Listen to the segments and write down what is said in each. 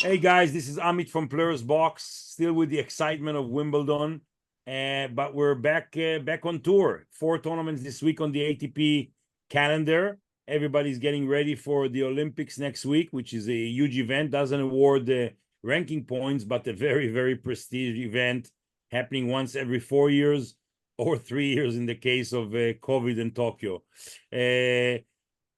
Hey guys, this is Amit from Players Box, still with the excitement of Wimbledon, but we're back on tour. 4 tournaments this week on the ATP calendar. Everybody's getting ready for the Olympics next week, which is a huge event. Doesn't award the ranking points, but a very, very prestigious event happening once every 4 years or 3 years in the case of COVID in Tokyo.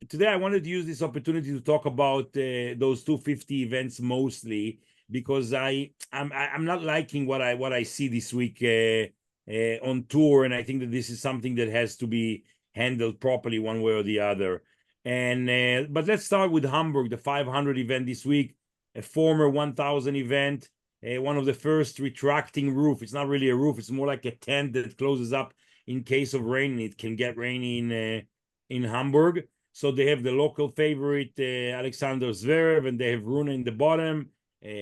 Today I wanted to use this opportunity to talk about those 250 events mostly because I'm not liking what I see this week on tour, and I think that this is something that has to be handled properly one way or the other. And but let's start with Hamburg, the 500 event this week, a former 1000 event, one of the first retracting roof. It's not really a roof; it's more like a tent that closes up in case of rain. It can get rainy in Hamburg. So they have the local favorite, Alexander Zverev, and they have Rune in the bottom,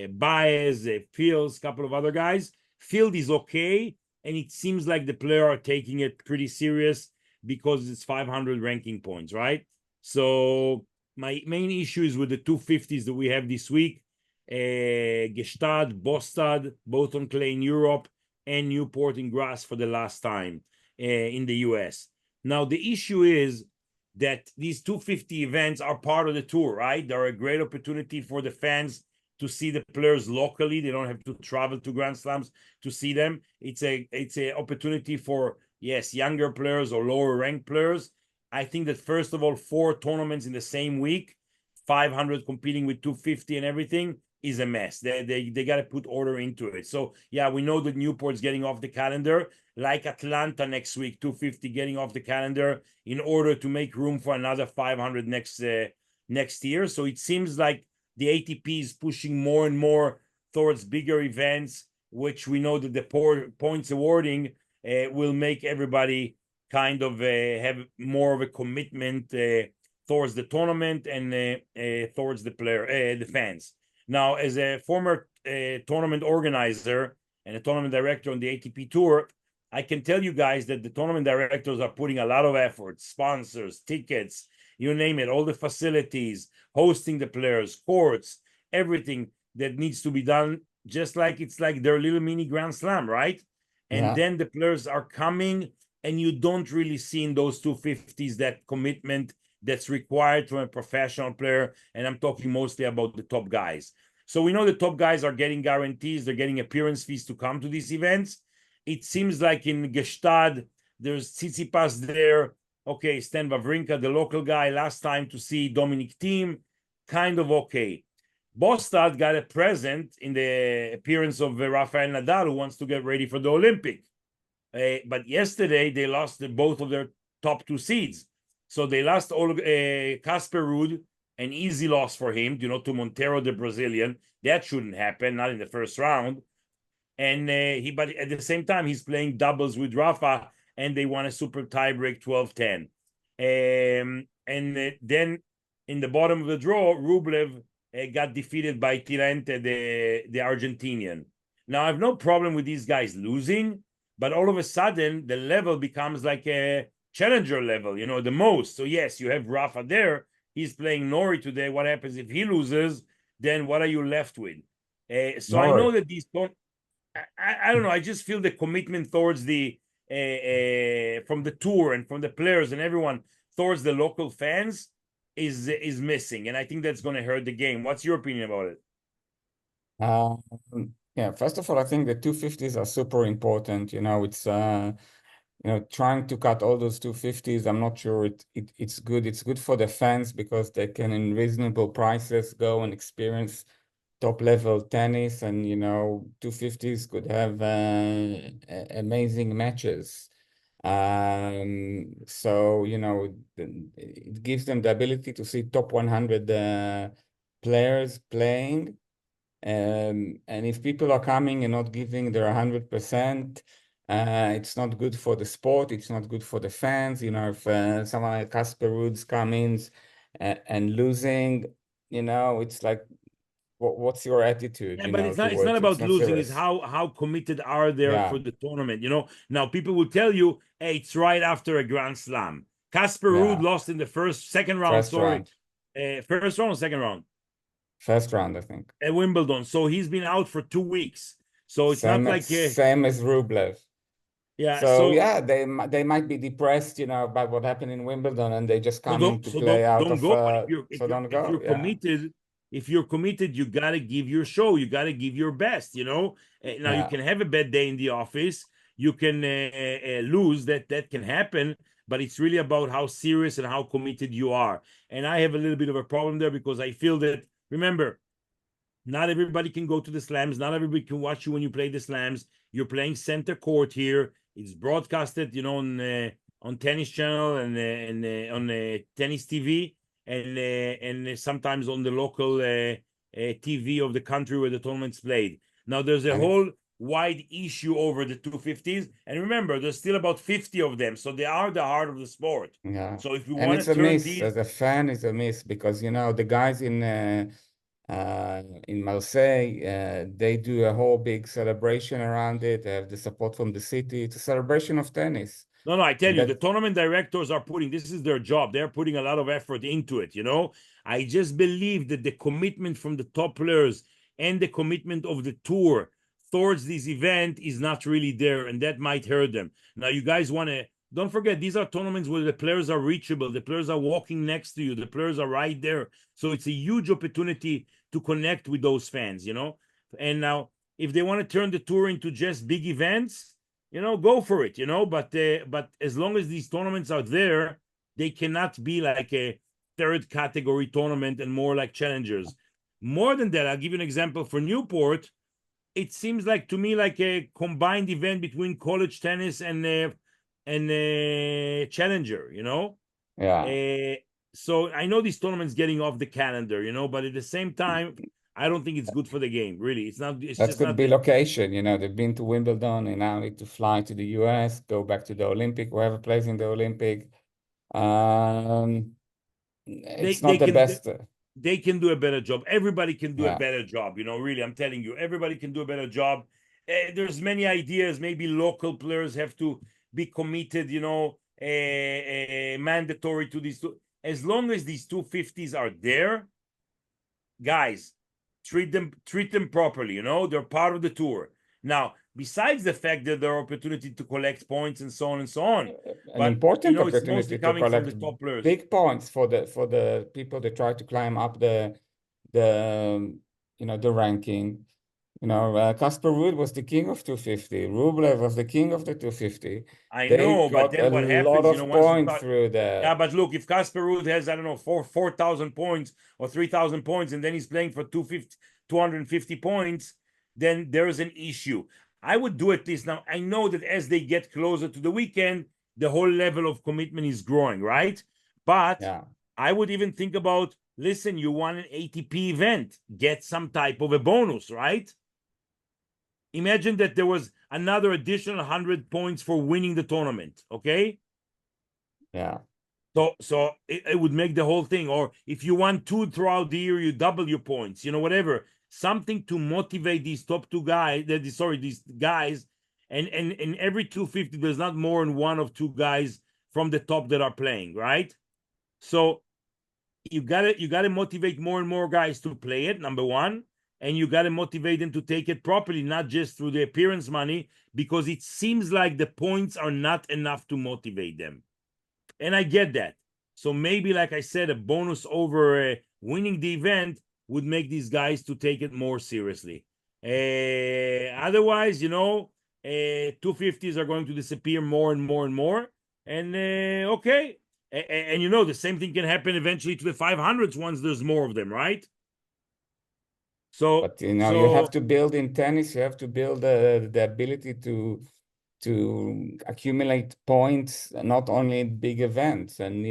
Baez, Fields, a couple of other guys. Field is okay, and it seems like the player are taking it pretty serious because it's 500 ranking points, right? So my main issue is with the 250s that we have this week. Gstaad, Bostad, both on clay in Europe, and Newport in grass for the last time in the US. Now, the issue is that these 250 events are part of the tour, right? They're a great opportunity for the fans to see the players locally. They don't have to travel to Grand Slams to see them. It's a opportunity for, yes, younger players or lower ranked players. I think that first of all, 4 tournaments in the same week, 500 competing with 250 and everything is a mess. They got to put order into it. So yeah, we know that Newport's getting off the calendar, like Atlanta next week, 250 getting off the calendar in order to make room for another 500 next year. So it seems like the ATP is pushing more and more towards bigger events, which we know that the points awarding will make everybody kind of have more of a commitment towards the tournament and towards the fans. Now, as a former tournament organizer and a tournament director on the ATP Tour, I can tell you guys that the tournament directors are putting a lot of effort, sponsors, tickets, you name it, all the facilities, hosting the players, courts, everything that needs to be done, just like it's like their little mini Grand Slam, right? And then the players are coming, and you don't really see in those 250s that commitment that's required from a professional player, and I'm talking mostly about the top guys. So we know the top guys are getting guarantees, they're getting appearance fees to come to these events. It seems like in Gstaad, there's Tsitsipas there. Okay, Stan Wawrinka, the local guy, last time to see Dominic Thiem, kind of okay. Bostad got a present in the appearance of Rafael Nadal, who wants to get ready for the Olympic. But yesterday, they lost both of their top 2 seeds. So they lost Casper Ruud, an easy loss for him, to Monteiro, the Brazilian. That shouldn't happen, not in the first round. And but at the same time, he's playing doubles with Rafa, and they won a super tiebreak 12-10. Then in the bottom of the draw, Rublev got defeated by Tirante, the Argentinian. Now, I have no problem with these guys losing, but all of a sudden, the level becomes like a challenger level, the most. So yes, you have Rafa there. He's playing Nori today. What happens if he loses? Then what are you left with? So Nori. I know that these don't. I don't know. I just feel the commitment towards the from the tour and from the players and everyone towards the local fans is missing, and I think that's going to hurt the game. What's your opinion about it? Yeah, first of all, I think the 250s are super important. It's trying to cut all those 250s. I'm not sure it's good. It's good for the fans because they can, in reasonable prices, go and experience top level tennis, and 250s could have amazing matches. So it gives them the ability to see top 100 players playing. And if people are coming and not giving their 100%, it's not good for the sport. It's not good for the fans. If someone like Casper Ruud comes in and losing, it's like, what's your attitude? Yeah, but it's not about losing. It's how committed are they for the tournament. Now people will tell you, hey, it's right after a Grand Slam. Casper Ruud lost in the second round. First round or second round? First round, I think. At Wimbledon. So he's been out for 2 weeks. So it's not like same as Rublev. yeah. So So yeah, they might be depressed, about what happened in Wimbledon, and they just coming to play out don't of. go. But So don't go. Yeah. If you're committed, you gotta give your show. You gotta give your best. Now you Yeah. can have a bad day in the office. You can lose. That can happen. But it's really about how serious and how committed you are. And I have a little bit of a problem there because I feel that, remember, not everybody can go to the slams. Not everybody can watch you when you play the slams. You're playing center court here. It's broadcasted, on Tennis Channel and on Tennis TV and sometimes on the local TV of the country where the tournament's played. Now there's a whole wide issue over the 250s, and remember, there's still about 50 of them, so they are the heart of the sport. Yeah. So if you And want it's to a turn miss. these, As a fan, it's a miss because the guys in Marseille, they do a whole big celebration around it. They have the support from the city. It's a celebration of tennis. No, I tell And you, the tournament directors are this is their job. They're putting a lot of effort into it, I just believe that the commitment from the top players and the commitment of the tour towards this event is not really there, and that might hurt them. Now, you guys don't forget, these are tournaments where the players are reachable, the players are walking next to you, the players are right there. So it's a huge opportunity to connect with those fans, And now, if they want to turn the tour into just big events, go for it, but as long as these tournaments are there, they cannot be like a third category tournament and more like challengers. More than that, I'll give you an example for Newport. It seems like to me like a combined event between college tennis and challenger, Yeah. So I know these tournaments getting off the calendar, but at the same time, I don't think it's good for the game. Really, it's not. It's That just could not. be location. They've been to Wimbledon and now need to fly to the US, go back to the Olympic, whoever plays in the Olympic. It's not the best. They can do a better job. Everybody can do a Yeah. better job. Really, I'm telling you, everybody can do a better job. There's many ideas. Maybe local players have to be committed, mandatory to these two. As long as these 250s are there, guys, treat them properly. They're part of the tour. Now, besides the fact that there are opportunity to collect points and so on and so on, An important it's mostly opportunity to coming from the collect top players. big points for the people that try to climb up the ranking. Casper Ruud was the king of 250. Rublev was the king of the 250. I They know, but got a then what lot happens, of once you points start, through there. yeah, but look, if Casper Ruud has, I don't know, 4,000 points or 3,000 points, and then he's playing for 250 points, then there is an issue. I would do it this now. I know that as they get closer to the weekend, the whole level of commitment is growing, right? But Yeah. I would even think about, listen, you won an ATP event, get some type of a bonus, right? Imagine that there was another additional 100 points for winning the tournament, okay? Yeah. So it would make the whole thing. Or if you won 2 throughout the year, you double your points, whatever. Something to motivate these top two guys, these guys. And in every 250, there's not more than one of two guys from the top that are playing, right? So you gotta motivate more and more guys to play it, number one. And you got to motivate them to take it properly, not just through the appearance money, because it seems like the points are not enough to motivate them. And I get that. So maybe, like I said, a bonus over winning the event would make these guys to take it more seriously. Otherwise, 250s are going to disappear more and more and more. And okay. And the same thing can happen eventually to the 500s once there's more of them, right? But you have to build in tennis. You have to build the ability to accumulate points, not only in big events. And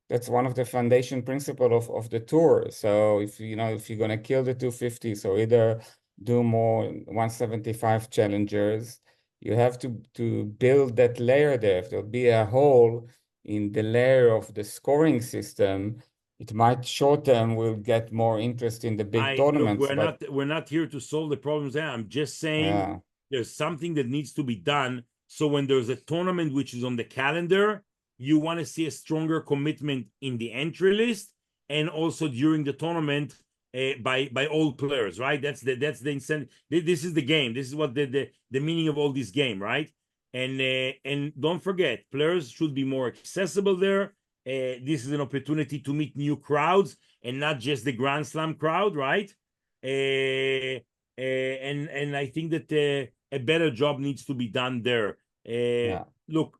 that's one of the foundation principle of the tour. So if you're gonna kill the 250, so either do more 175 challengers, you have to build that layer there. If there'll be a hole in the layer of the scoring system, it might short term will get more interest in the big tournaments. Look, we're not here to solve the problems there. I'm just saying there's something that needs to be done. So when there's a tournament which is on the calendar, you want to see a stronger commitment in the entry list and also during the tournament by all players, right? That's the incentive. This is the game. This is what the meaning of all this game, right? And don't forget, players should be more accessible there. This is an opportunity to meet new crowds and not just the Grand Slam crowd, right? And I think that a better job needs to be done there. Look,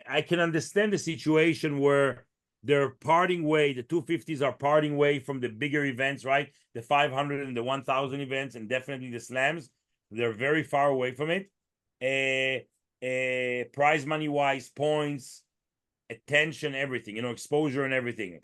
I can understand the situation where they're parting way. The 250s are parting way from the bigger events, right? The 500 and the 1,000 events, and definitely the slams. They're very far away from it. Prize money wise, points, attention, everything, exposure and everything.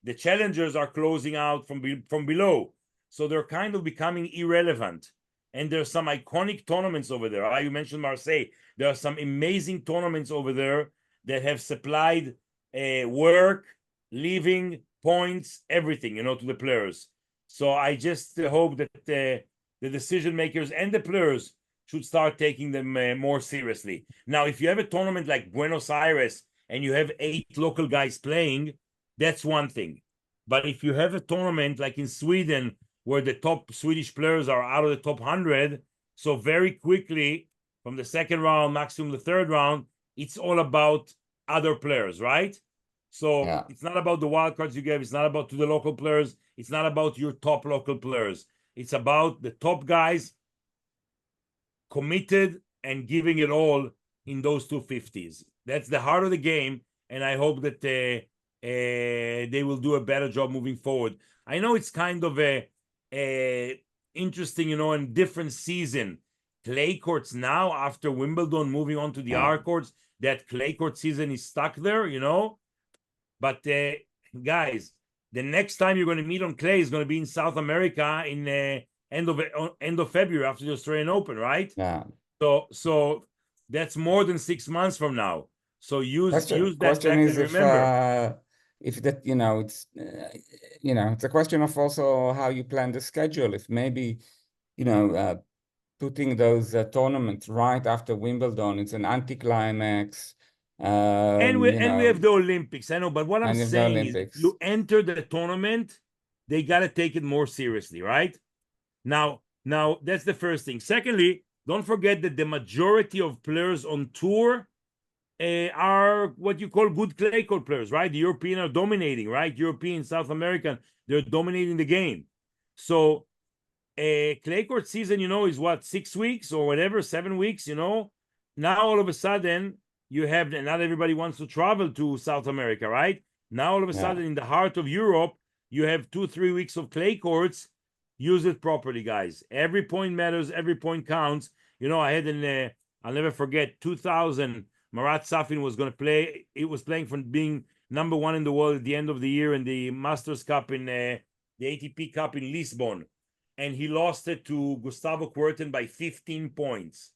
The challengers are closing out from below, so they're kind of becoming irrelevant. And there's some iconic tournaments over there. You mentioned Marseille. There are some amazing tournaments over there that have supplied work, living, points, everything, to the players. So I just hope that the decision makers and the players should start taking them more seriously. Now, if you have a tournament like Buenos Aires and you have 8 local guys playing, that's one thing. But if you have a tournament like in Sweden, where the top Swedish players are out of the top 100, so very quickly from the second round, maximum the third round, it's all about other players, right? So it's not about the wild cards you gave. It's not about to the local players. It's not about your top local players. It's about the top guys committed and giving it all in those 250s. That's the heart of the game, and I hope that they will do a better job moving forward. I know it's kind of a interesting, and different season. Clay courts now, after Wimbledon moving on to the hard courts, that clay court season is stuck there, But guys, the next time you're going to meet on clay is going to be in South America in end of February after the Australian Open, right? Yeah. So that's more than 6 months from now. So use that question is and remember. If that, it's a question of also how you plan the schedule. If maybe, putting those tournaments right after Wimbledon, it's an anticlimax. And we have the Olympics. I know, but what I'm saying is, if you enter the tournament, they got to take it more seriously, right? Now that's the first thing. Secondly, don't forget that the majority of players on tour are what you call good clay court players, right? The European are dominating, right? European, South American, they're dominating the game. So clay court season, is what, 6 weeks or whatever, 7 weeks, Now all of a sudden you have, and not everybody wants to travel to South America, right? Now all of a sudden in the heart of Europe, you have 2-3 weeks of clay courts. Use it properly, guys. Every point matters. Every point counts. I had I'll never forget, 2000, Marat Safin was going to play. It was playing from being number 1 in the world at the end of the year in the Masters Cup in the ATP Cup in Lisbon. And he lost it to Gustavo Kuerten by 15 points.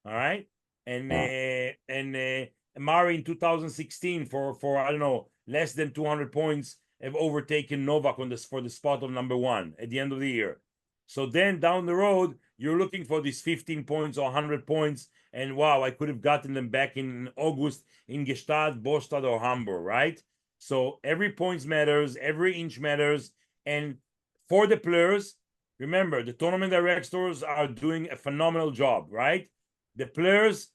All right. And Mari in 2016 for I don't know, less than 200 points have overtaken Novak for the spot of number 1 at the end of the year. So then down the road, you're looking for these 15 points or 100 points, and wow, I could have gotten them back in August in Gstaad, Bostad, or Hamburg, right? So every point matters, every inch matters, and for the players, remember, the tournament directors are doing a phenomenal job, right? The players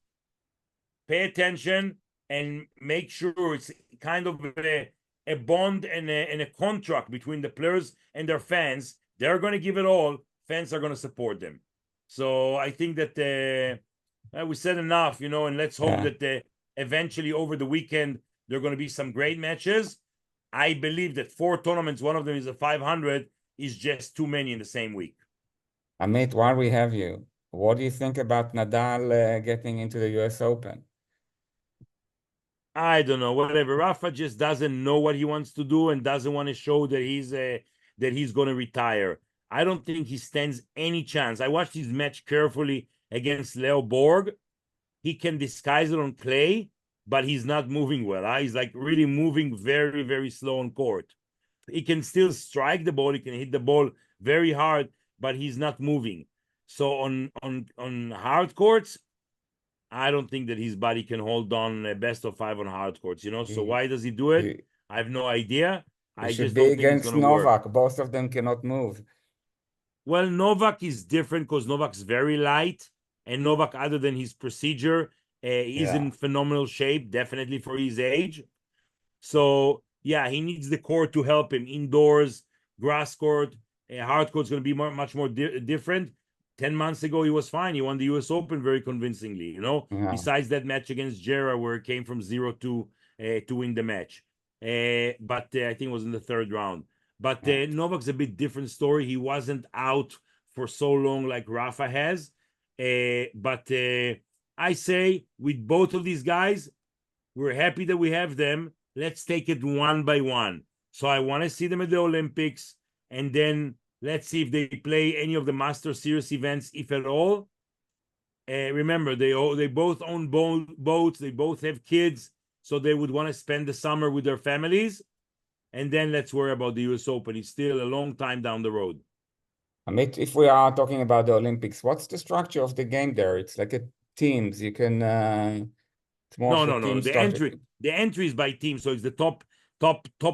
pay attention and make sure it's kind of a bond and a contract between the players and their fans. They're going to give it all. Fans are going to support them. So I think that we said enough, and let's hope that eventually over the weekend, there are going to be some great matches. I believe that 4 tournaments, one of them is a 500, is just too many in the same week. Amit, while we have you, what do you think about Nadal getting into the US Open? I don't know, whatever. Rafa just doesn't know what he wants to do and doesn't want to show that he's going to retire. I don't think he stands any chance. I watched his match carefully against Leo Borg. He can disguise it on clay, but he's not moving well. He's like really moving very, very slow on court. He can still strike the ball. He can hit the ball very hard, but he's not moving. So on hard courts, I don't think that his body can hold on a best of 5 on hard courts, So why does he do it? I have no idea. It I should just be don't think it's against going to work. Novak. Both of them cannot move. Well, Novak is different because Novak's very light, and Novak, other than his procedure, is in phenomenal shape, definitely for his age. So yeah, he needs the court to help him indoors, grass court, hard court's going to be much more different. 10 months ago, he was fine. He won the US Open very convincingly, you know, besides that match against Jera, where it came from 0-2 to win the match. But I think it was in the third round. But Novak's a bit different story. He wasn't out for so long like Rafa has. But I say with both of these guys, we're happy that we have them. Let's take it one by one. So I want to see them at the Olympics, and then let's see if they play any of the Master Series events, if at all. Remember, they both own boats. They both have kids, so they would want to spend the summer with their families. And then let's worry about the US Open. It's still a long time down the road. Amit, if we are talking about the Olympics, what's the structure of the game there? It's like a teams. You can it's more of a team structure. The entry is by team, so it's the top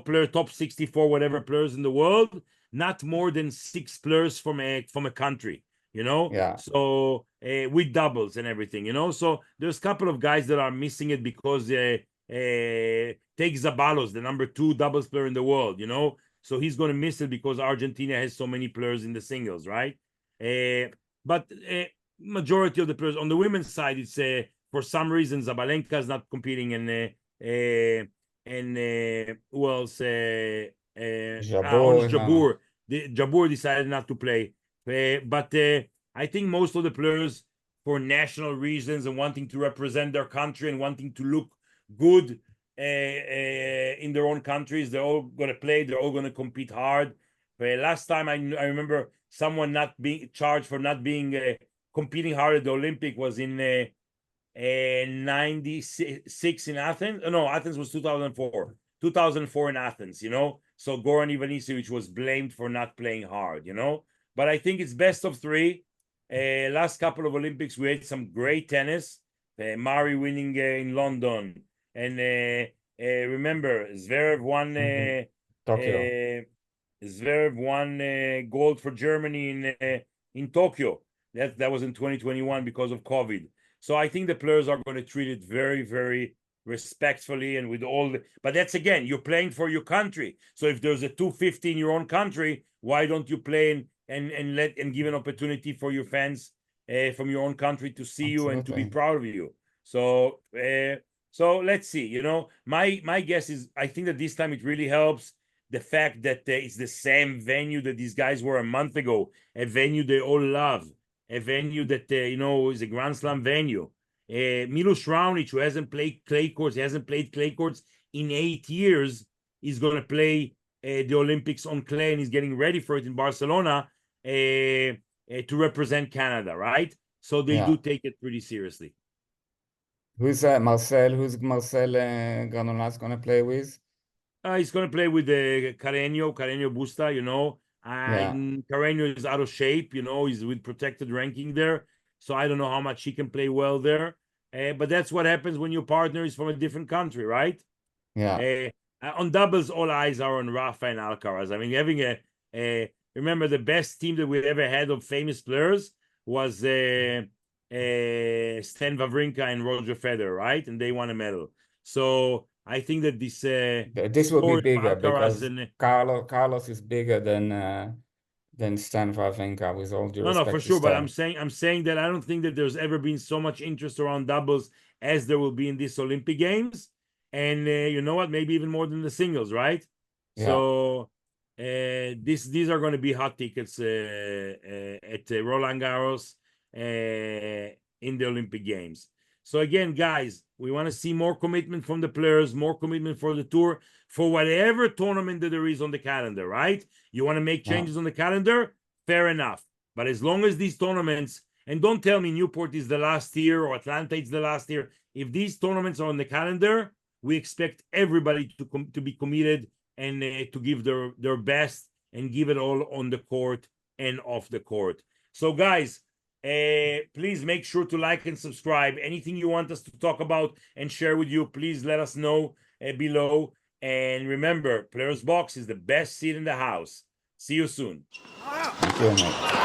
player, top 64 whatever players in the world, not more than 6 players from a country, you know. Yeah. So with doubles and everything, you know. So there's a couple of guys that are missing it because take Zabalos, the number 2 doubles player in the world, you know. So he's going to miss it because Argentina has so many players in the singles, right? But majority of the players on the women's side, it's for some reason Zabalenka is not competing, and who else? Jabeur. Jabeur decided not to play. But I think most of the players, for national reasons and wanting to represent their country and wanting to look good in their own countries, they're all going to play. They're all going to compete hard. Last time I remember someone not being charged for not being competing hard at the Olympic was in 96 in Athens. No, Athens was 2004. 2004 in Athens, you know. So Goran Ivanisevic was blamed for not playing hard, you know. But I think it's best of 3. Last couple of Olympics, we had some great tennis. Murray winning in London. And remember, Zverev won Tokyo. Zverev won gold for Germany in Tokyo. That was in 2021 because of COVID. So I think the players are going to treat it very, very respectfully and with all the, but that's again, you're playing for your country. So if there's a 250 in your own country, why don't you play and give an opportunity for your fans from your own country to see you and to be proud of you? So so let's see. You know, my guess is I think that this time it really helps the fact that it's the same venue that these guys were a month ago, a venue they all love, a venue that you know is a Grand Slam venue. Milos Raonic, who hasn't played clay courts, in 8 years, is going to play the Olympics on clay, and he's getting ready for it in Barcelona to represent Canada, right? So they do take it pretty seriously. Who's Marcel Granollers going to play with? He's going to play with Carreño Busta, you know. Carreño is out of shape, you know. He's with protected ranking there. So I don't know how much he can play well there. But that's what happens when your partner is from a different country, right? Yeah. On doubles, all eyes are on Rafa and Alcaraz. I mean, having remember the best team that we ever had of famous players was Stan Wawrinka and Roger Federer, right? And they won a medal. So I think that this will be bigger because Carlos is bigger than Stan Wawrinka, with all due respect. No, for sure. But I'm saying that I don't think that there's ever been so much interest around doubles as there will be in these Olympic Games. And you know what? Maybe even more than the singles, right? Yeah. So these are going to be hot tickets at Roland Garros in the Olympic Games. So again, guys, we want to see more commitment from the players, more commitment for the tour, for whatever tournament that there is on the calendar, right? You want to make changes on the calendar? Fair enough. But as long as these tournaments, and don't tell me Newport is the last year or Atlanta is the last year. If these tournaments are on the calendar, we expect everybody to be committed and to give their best and give it all on the court and off the court. So guys, please make sure to like and subscribe. Anything you want us to talk about and share with you, please let us know below. And remember, Players Box is the best seat in the house. See you soon. Thank you, mate.